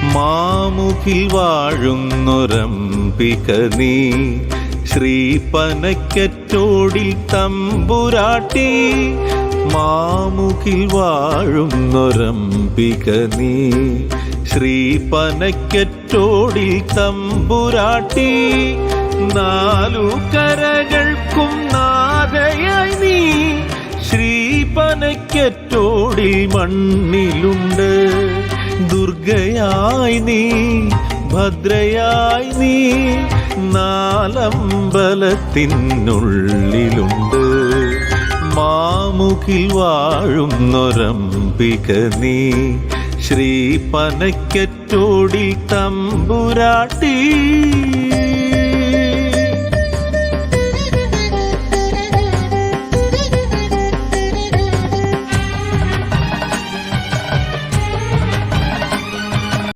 മാമുഖിൽ വാഴുന്നൊരംബിക നീ, ശ്രീപനക്കറ്റോടിൽ തമ്പുരാട്ടി. മാമുഖിൽ വാഴുന്നൊരംബിക നീ, ശ്രീപനക്കറ്റോടിൽ തമ്പുരാട്ടി. നാലു കരകൾക്കും നാഥയായി നീ, ശ്രീപനക്കറ്റോടിൽ മണ്ണിലുണ്ട്. ദുർഗയായി നീ, ഭദ്രയായി നീ, നാലമ്പലത്തിനുള്ളിലുണ്ട്. മാമുഖിൽ വാഴുന്നൊരംബിക നീ, ശ്രീപനക്കറ്റോടിൽ തമ്പുരാട്ടി.